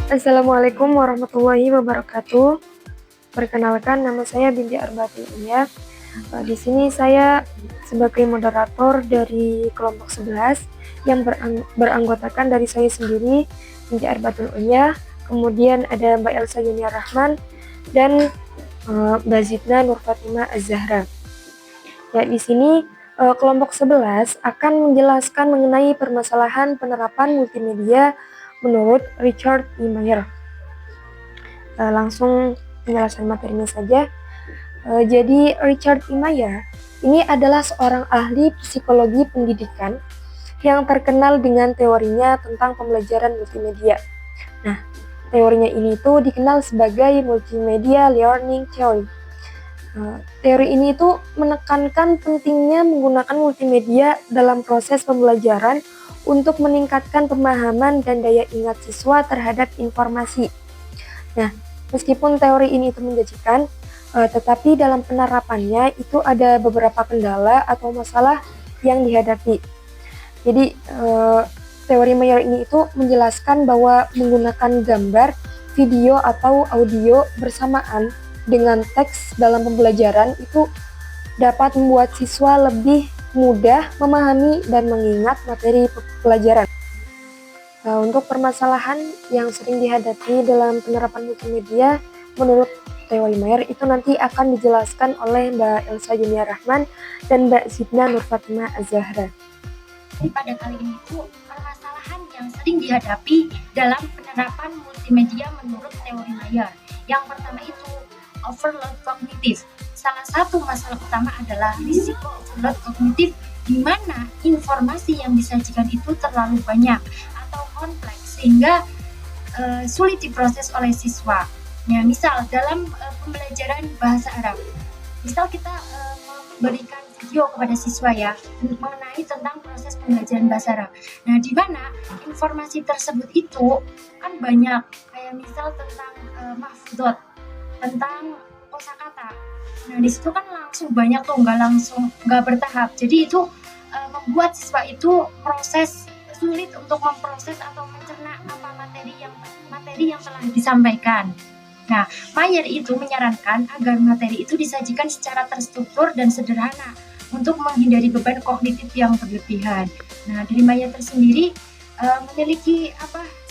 Assalamualaikum warahmatullahi wabarakatuh. Perkenalkan, nama saya Binti Arbatul Uya. Di sini saya sebagai moderator dari kelompok 11 yang beranggotakan dari saya sendiri, Binti Arbatul Uya, kemudian ada Mbak Elsa Yunia Rahman, dan Mbak Zidna Nur Fatimah Az-Zahra. Ya, di sini kelompok 11 akan menjelaskan mengenai permasalahan penerapan multimedia menurut Richard E. Mayer. Langsung penjelasan materinya saja. Jadi Richard E. Mayer ini adalah seorang ahli psikologi pendidikan yang terkenal dengan teorinya tentang pembelajaran multimedia. Nah, teorinya ini tuh dikenal sebagai multimedia learning theory. Teori ini tuh menekankan pentingnya menggunakan multimedia dalam proses pembelajaran untuk meningkatkan pemahaman dan daya ingat siswa terhadap informasi. Nah, meskipun teori ini itu menjanjikan, tetapi dalam penerapannya itu ada beberapa kendala atau masalah yang dihadapi. Jadi, teori Mayer ini itu menjelaskan bahwa menggunakan gambar, video, atau audio bersamaan dengan teks dalam pembelajaran itu dapat membuat siswa lebih mudah memahami dan mengingat materi pelajaran. Untuk permasalahan yang sering dihadapi dalam penerapan multimedia menurut teori Mayer itu nanti akan dijelaskan oleh Mbak Elsa Yunia Rahman dan Mbak Zidna Nur Fatimah Az-Zahra. Pada kali ini tuh permasalahan yang sering dihadapi dalam penerapan multimedia menurut teori Mayer. Yang pertama itu overload kognitif. Salah satu masalah utama adalah risiko overload kognitif, di mana informasi yang disajikan itu terlalu banyak atau kompleks sehingga sulit diproses oleh siswa. Ya, misal dalam pembelajaran bahasa Arab, misal kita memberikan video kepada siswa ya mengenai tentang proses pembelajaran bahasa Arab. Nah, di mana informasi tersebut itu kan banyak, kayak misal tentang mahfudot, tentang kosakata. Nah, di situ kan langsung banyak tuh, nggak bertahap. Jadi itu membuat siswa itu sulit untuk memproses atau mencerna apa materi yang telah disampaikan. Nah, Mayer itu menyarankan agar materi itu disajikan secara terstruktur dan sederhana untuk menghindari beban kognitif yang berlebihan. Nah, dari Mayer tersendiri memiliki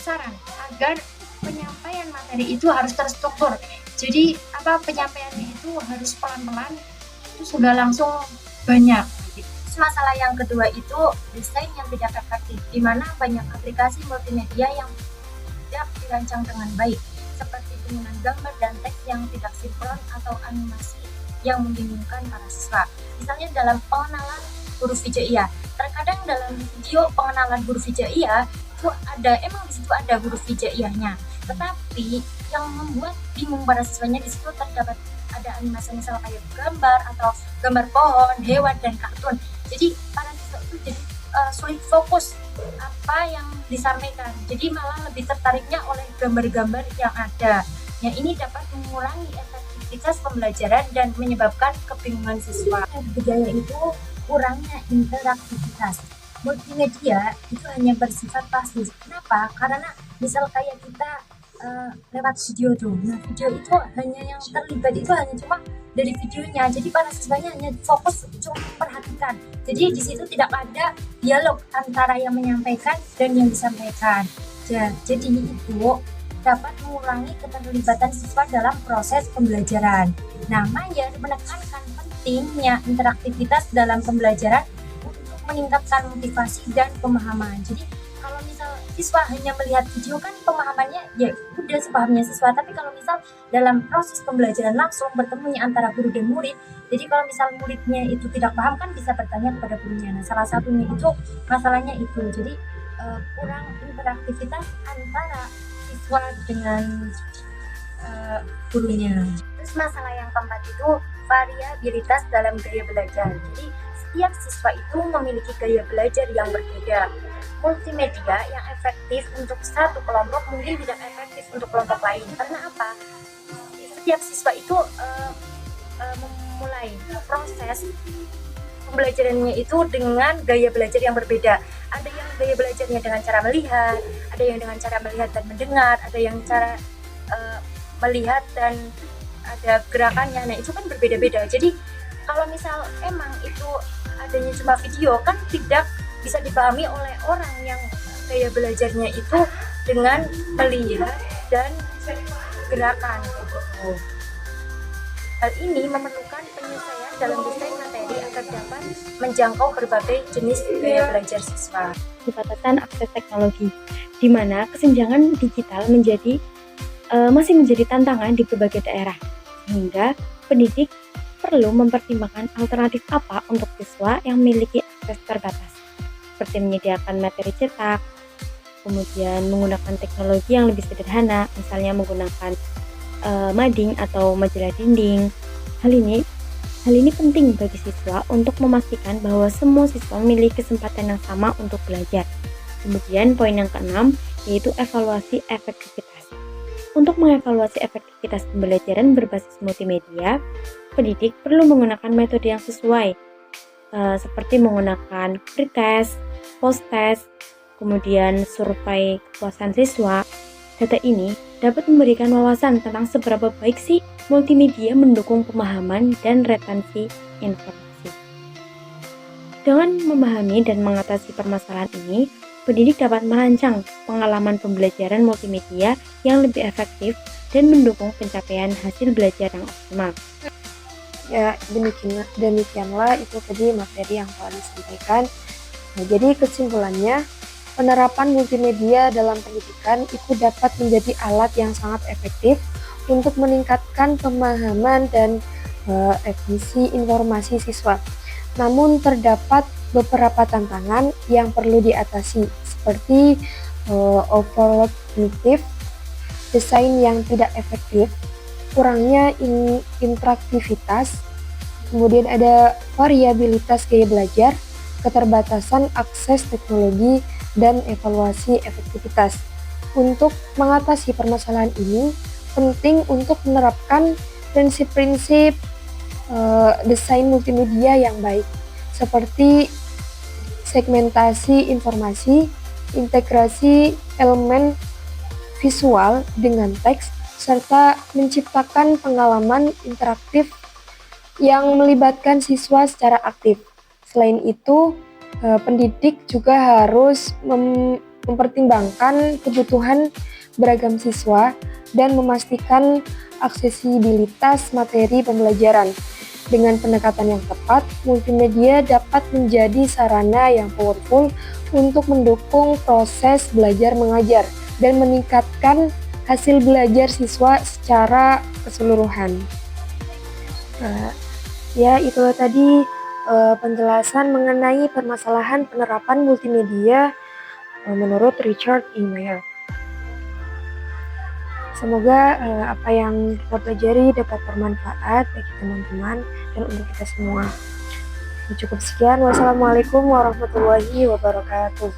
saran agar penyampaian materi itu harus terstruktur. Jadi penyampaiannya itu harus pelan-pelan, itu sudah langsung banyak. Masalah yang kedua itu desain yang tidak efektif, di mana banyak aplikasi multimedia yang tidak dirancang dengan baik, seperti penggunaan gambar dan teks yang tidak sinkron atau animasi yang membingungkan para siswa. Misalnya dalam pengenalan huruf hijaiyah, terkadang dalam video pengenalan huruf hijaiyah itu emang di situ ada huruf hijaiyahnya, tetapi yang membuat bingung para siswanya di situ terdapat ada animasi misal kayak gambar atau gambar pohon, hewan, dan kartun. Jadi para siswa itu jadi sulit fokus apa yang disampaikan. Jadi malah lebih tertariknya oleh gambar-gambar yang ada. Yang ini dapat mengurangi efektivitas pembelajaran dan menyebabkan kebingungan siswa. Ketiga itu kurangnya interaktivitas. Multimedia itu hanya bersifat pasif. Kenapa? Karena misal kayak kita lewat video tuh. Nah, video itu hanya yang terlibat itu hanya cuma dari videonya. Jadi para siswanya hanya fokus cuma perhatikan. Jadi di situ tidak ada dialog antara yang menyampaikan dan yang disampaikan. Jadi itu dapat mengurangi keterlibatan siswa dalam proses pembelajaran. Nah, Mayer menekankan pentingnya interaktivitas dalam pembelajaran untuk meningkatkan motivasi dan pemahaman. Jadi kalau misal siswa hanya melihat video kan pemahamannya ya udah sepahamnya siswa, tapi kalau misal dalam proses pembelajaran langsung bertemunya antara guru dan murid, jadi kalau misal muridnya itu tidak paham kan bisa bertanya kepada gurunya. Nah, salah satunya itu masalahnya itu, jadi kurang interaktivitas antara siswa dengan gurunya. Terus masalah yang keempat itu variabilitas dalam gaya belajar. Jadi setiap siswa itu memiliki gaya belajar yang berbeda. Multimedia yang efektif untuk satu kelompok mungkin tidak efektif untuk kelompok lain. Karena apa? Setiap siswa itu memulai proses pembelajarannya itu dengan gaya belajar yang berbeda. Ada yang gaya belajarnya dengan cara melihat, ada yang dengan cara melihat dan mendengar, ada ada yang cara melihat dan ada gerakannya. Nah, itu kan berbeda-beda. Jadi kalau misal emang itu adanya cuma video kan tidak bisa dipahami oleh orang yang gaya belajarnya itu dengan melihat dan gerakan. Hal ini memerlukan penyesuaian dalam desain materi agar dapat menjangkau berbagai jenis gaya belajar siswa. Batasan akses teknologi, di mana kesenjangan digital masih menjadi tantangan di berbagai daerah, sehingga pendidik perlu mempertimbangkan alternatif apa untuk siswa yang memiliki akses terbatas, seperti menyediakan materi cetak, kemudian menggunakan teknologi yang lebih sederhana, misalnya menggunakan mading atau majalah dinding. Hal ini penting bagi siswa untuk memastikan bahwa semua siswa memiliki kesempatan yang sama untuk belajar. Kemudian poin yang keenam yaitu evaluasi efektivitas. Untuk mengevaluasi efektivitas pembelajaran berbasis multimedia, pendidik perlu menggunakan metode yang sesuai, seperti menggunakan pretest, post-test, kemudian survei kepuasan siswa. Data ini dapat memberikan wawasan tentang seberapa baik sih multimedia mendukung pemahaman dan retensi informasi. Dengan memahami dan mengatasi permasalahan ini, pendidik dapat merancang pengalaman pembelajaran multimedia yang lebih efektif dan mendukung pencapaian hasil belajar yang optimal. Ya, demikianlah itu tadi materi yang telah disampaikan. Nah, jadi kesimpulannya, penerapan multimedia dalam pendidikan itu dapat menjadi alat yang sangat efektif untuk meningkatkan pemahaman dan efisiensi informasi siswa. Namun terdapat beberapa tantangan yang perlu diatasi, seperti overload kognitif, desain yang tidak efektif, kurangnya interaktivitas, kemudian ada variabilitas gaya belajar, keterbatasan akses teknologi, dan evaluasi efektivitas. Untuk mengatasi permasalahan ini, penting untuk menerapkan prinsip-prinsip desain multimedia yang baik, seperti segmentasi informasi, integrasi elemen visual dengan teks, serta menciptakan pengalaman interaktif yang melibatkan siswa secara aktif. Selain itu, pendidik juga harus mempertimbangkan kebutuhan beragam siswa dan memastikan aksesibilitas materi pembelajaran. Dengan pendekatan yang tepat, multimedia dapat menjadi sarana yang powerful untuk mendukung proses belajar mengajar dan meningkatkan hasil belajar siswa secara keseluruhan. Ya, itu tadi penjelasan mengenai permasalahan penerapan multimedia menurut Richard E. Mayer. Semoga apa yang kita pelajari dapat bermanfaat bagi teman-teman dan untuk kita semua. Cukup sekian. Wassalamualaikum warahmatullahi wabarakatuh.